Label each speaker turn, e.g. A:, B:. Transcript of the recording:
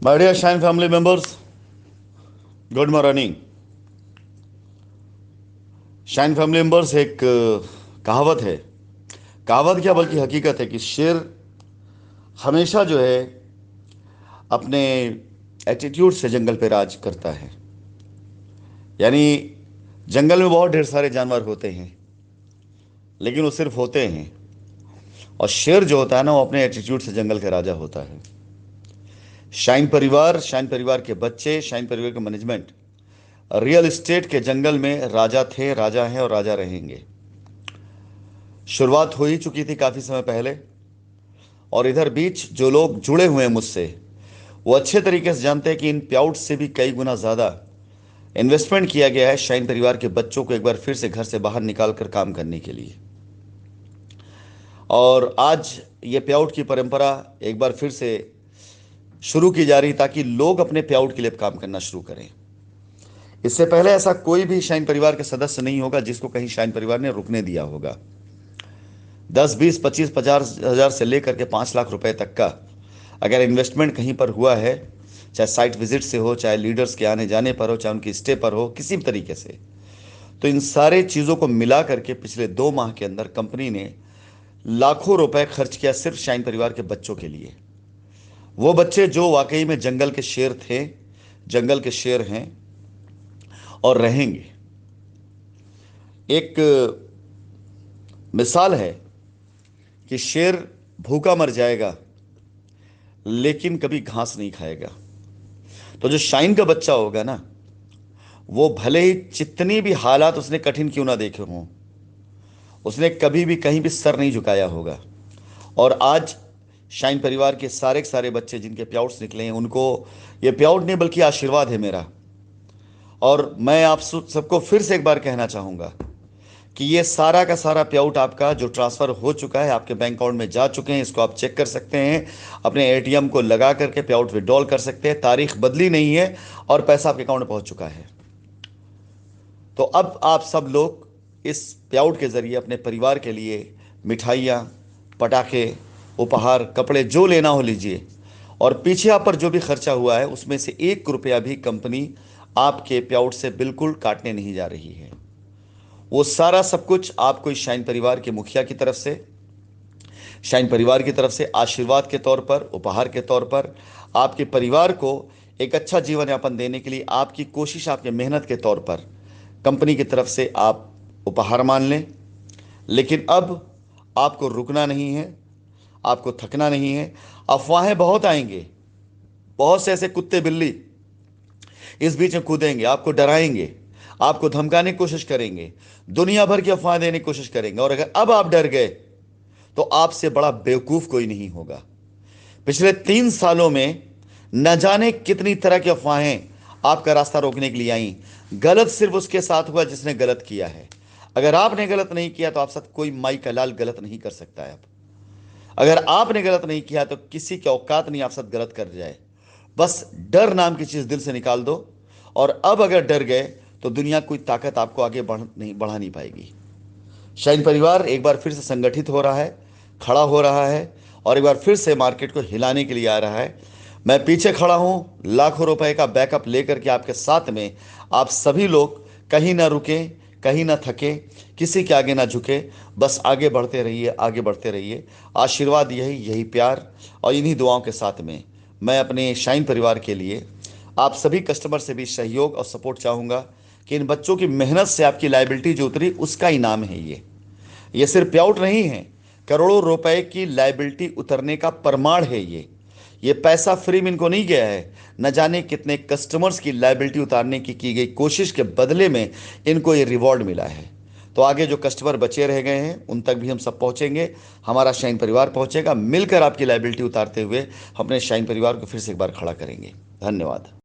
A: My dear Shine family members, good morning. Shine family members एक कहावत है। कहावत क्या बल्कि हकीकत है कि शेर हमेशा जो है अपने एटीट्यूड से जंगल पे राज करता है। यानी जंगल में बहुत ढेर सारे जानवर होते हैं, लेकिन वो सिर्फ होते हैं। और शेर जो होता है ना, वो अपने एटीट्यूड से जंगल का राजा होता है। शाइन परिवार के बच्चे, शाइन परिवार के मैनेजमेंट रियल एस्टेट के जंगल में राजा थे, राजा हैं और राजा रहेंगे। शुरुआत हो ही चुकी थी काफ़ी समय पहले, और इधर बीच जो लोग जुड़े हुए हैं मुझसे, वो अच्छे तरीके से जानते हैं कि इन प्याउट से भी कई गुना ज़्यादा इन्वेस्टमेंट किया गया है शाइन परिवार के बच्चों को एक बार फिर से घर से बाहर निकाल कर काम करने के लिए। और आज ये प्याउट की परंपरा एक बार फिर से शुरू की जा रही ताकि लोग अपने प्याउट के लिए काम करना शुरू करें। इससे पहले ऐसा कोई भी शाइन परिवार के सदस्य नहीं होगा जिसको कहीं शाइन परिवार ने रुकने दिया होगा। 10, 20, 25, 50 हज़ार से लेकर के 5 लाख रुपए तक का अगर इन्वेस्टमेंट कहीं पर हुआ है, चाहे साइट विजिट से हो, चाहे लीडर्स के आने जाने पर हो, चाहे उनकी स्टे पर हो, किसी भी तरीके से, तो इन सारे चीज़ों को मिला करके पिछले 2 माह के अंदर कंपनी ने लाखों रुपए खर्च किया सिर्फ शाइन परिवार के बच्चों के लिए। वो बच्चे जो वाकई में जंगल के शेर थे, जंगल के शेर हैं और रहेंगे। एक मिसाल है कि शेर भूखा मर जाएगा लेकिन कभी घास नहीं खाएगा। तो जो शाइन का बच्चा होगा ना, वो भले ही जितनी भी हालात उसने कठिन क्यों ना देखे हों, उसने कभी भी कहीं भी सर नहीं झुकाया होगा। और आज शाइन परिवार के सारे बच्चे जिनके प्याउट्स निकले हैं, उनको ये प्याउट नहीं बल्कि आशीर्वाद है मेरा। और मैं आप सबको फिर से एक बार कहना चाहूँगा कि ये सारा का सारा प्याउट आपका जो ट्रांसफ़र हो चुका है, आपके बैंक अकाउंट में जा चुके हैं, इसको आप चेक कर सकते हैं। अपने एटीएम को लगा करके प्याउट विड्रॉल कर सकते हैं। तारीख बदली नहीं है और पैसा आपके अकाउंट में पहुंच चुका है। तो अब आप सब लोग इस प्याउट के ज़रिए अपने परिवार के लिए मिठाइयाँ, पटाखे, उपहार, कपड़े जो लेना हो लीजिए। और पीछे आप पर जो भी खर्चा हुआ है उसमें से 1 रुपया भी कंपनी आपके प्याउट से बिल्कुल काटने नहीं जा रही है। वो सारा सब कुछ आपको इस शाइन परिवार के मुखिया की तरफ से, शाइन परिवार की तरफ से आशीर्वाद के तौर पर, उपहार के तौर पर, आपके परिवार को एक अच्छा जीवन यापन देने के लिए आपकी कोशिश, आपकी मेहनत के तौर पर कंपनी की तरफ से आप उपहार मान लें। लेकिन अब आपको रुकना नहीं है, आपको थकना नहीं है। अफवाहें बहुत आएंगे, बहुत से ऐसे कुत्ते बिल्ली इस बीच में कूदेंगे, आपको डराएंगे, आपको धमकाने की कोशिश करेंगे, दुनिया भर की अफवाह देने की कोशिश करेंगे। और अगर अब आप डर गए तो आपसे बड़ा बेवकूफ कोई नहीं होगा। पिछले 3 सालों में न जाने कितनी तरह की अफवाहें आपका रास्ता रोकने के लिए आई। गलत सिर्फ उसके साथ हुआ जिसने गलत किया है। अगर आपने गलत नहीं किया तो आप साथ कोई माई का लाल गलत नहीं कर सकता है। अब अगर आपने गलत नहीं किया तो किसी की औकात नहीं आप साथ गलत कर जाए। बस डर नाम की चीज दिल से निकाल दो। और अब अगर डर गए तो दुनिया कोई ताकत आपको आगे बढ़ा नहीं पाएगी। शाइन परिवार एक बार फिर से संगठित हो रहा है, खड़ा हो रहा है और एक बार फिर से मार्केट को हिलाने के लिए आ रहा है। मैं पीछे खड़ा हूँ, लाखों रुपए का बैकअप लेकर के आपके साथ में। आप सभी लोग कहीं ना रुकें, कहीं ना थके, किसी के आगे ना झुके, बस आगे बढ़ते रहिए, आगे बढ़ते रहिए। आशीर्वाद यही प्यार और इन्हीं दुआओं के साथ में मैं अपने शाइन परिवार के लिए आप सभी कस्टमर से भी सहयोग और सपोर्ट चाहूँगा कि इन बच्चों की मेहनत से आपकी लायबिलिटी जो उतरी उसका इनाम है ये सिर्फ प्याउट नहीं है, करोड़ों रुपए की लायबिलिटी उतरने का प्रमाण है ये पैसा फ्री में इनको नहीं गया है। न जाने कितने कस्टमर्स की लायबिलिटी उतारने की गई कोशिश के बदले में इनको ये रिवॉर्ड मिला है। तो आगे जो कस्टमर बचे रह गए हैं उन तक भी हम सब पहुंचेंगे, हमारा शाइन परिवार पहुंचेगा। मिलकर आपकी लायबिलिटी उतारते हुए अपने शाइन परिवार को फिर से एक बार खड़ा करेंगे। धन्यवाद।